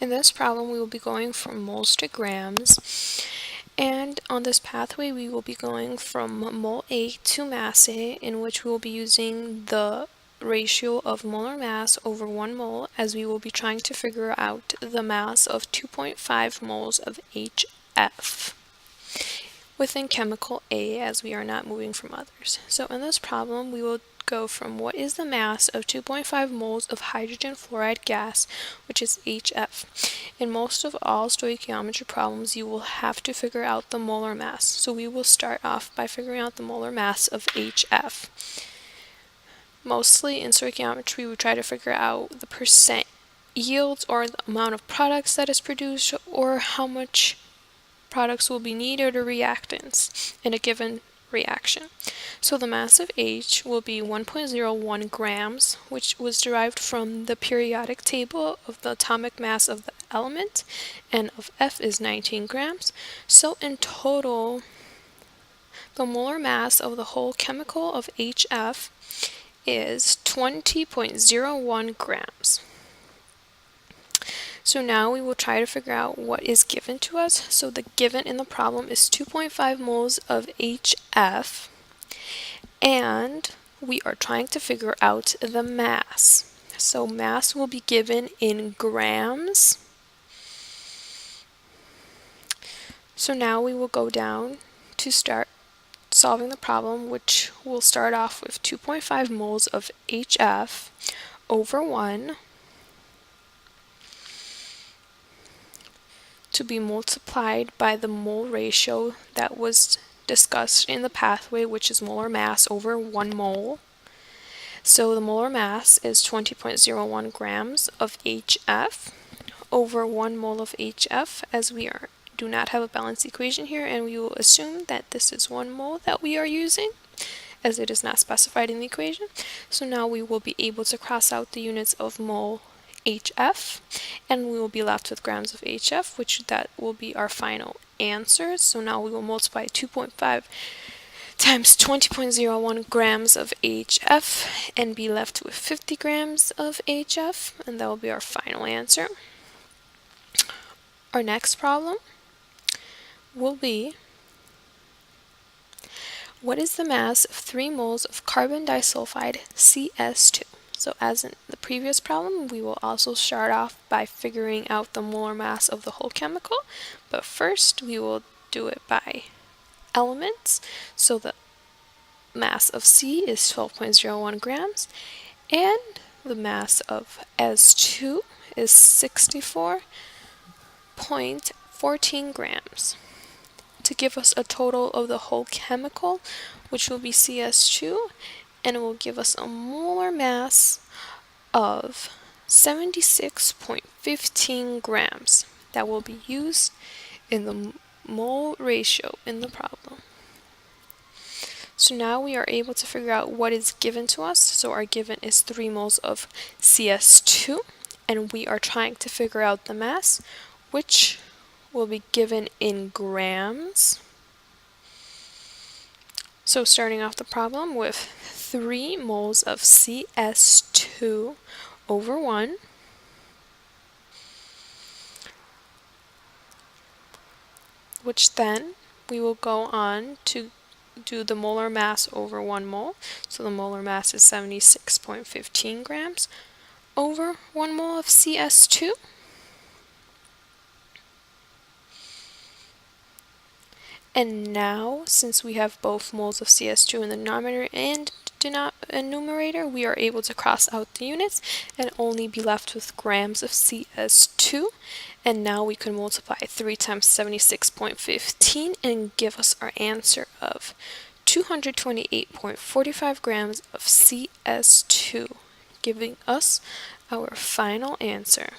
In this problem, we will be going from moles to grams, and on this pathway, we will be going from mole A to mass A, in which we will be using the ratio of molar mass over 1 mole, as we will be trying to figure out the mass of 2.5 moles of HF within chemical A, as we are not moving from others. So in this problem, we will go from what is the mass of 2.5 moles of hydrogen fluoride gas, which is HF. In most of all stoichiometry problems, you will have to figure out the molar mass. So we will start off by figuring out the molar mass of HF. Mostly in stoichiometry, we try to figure out the percent yields, or the amount of products that is produced, or how much products will be needed, or reactants in a given reaction. So the mass of H will be 1.01 grams, which was derived from the periodic table of the atomic mass of the element, and of F is 19 grams. So in total, the molar mass of the whole chemical of HF is 20.01 grams. So now we will try to figure out what is given to us. So the given in the problem is 2.5 moles of HF, and we are trying to figure out the mass. So mass will be given in grams. So now we will go down to start solving the problem, which will start off with 2.5 moles of HF over 1 to be multiplied by the mole ratio that was discussed in the pathway, which is molar mass over 1 mole. So the molar mass is 20.01 grams of HF over 1 mole of HF, as we do not have a balanced equation here, and we will assume that this is 1 mole that we are using, as it is not specified in the equation. So now we will be able to cross out the units of mole HF, and we will be left with grams of HF, which that will be our final answer. So now we will multiply 2.5 times 20.01 grams of HF and be left with 50 grams of HF, and that will be our final answer. Our next problem will be, what is the mass of 3 moles of carbon disulfide CS2? So as in the previous problem, we will also start off by figuring out the molar mass of the whole chemical, but first we will do it by elements. So the mass of C is 12.01 grams, and the mass of S2 is 64.14 grams, to give us a total of the whole chemical, which will be CS2, and it will give us a molar mass of 76.15 grams that will be used in the mole ratio in the problem. So now we are able to figure out what is given to us. So our given is 3 moles of CS2, and we are trying to figure out the mass, which will be given in grams. So starting off the problem with 3 moles of CS2 over 1, which then we will go on to do the molar mass over 1 mole. So the molar mass is 76.15 grams over 1 mole of CS2. And now, since we have both moles of CS2 in the denominator and numerator, we are able to cross out the units and only be left with grams of CS2. And now we can multiply 3 times 76.15 and give us our answer of 228.45 grams of CS2, giving us our final answer.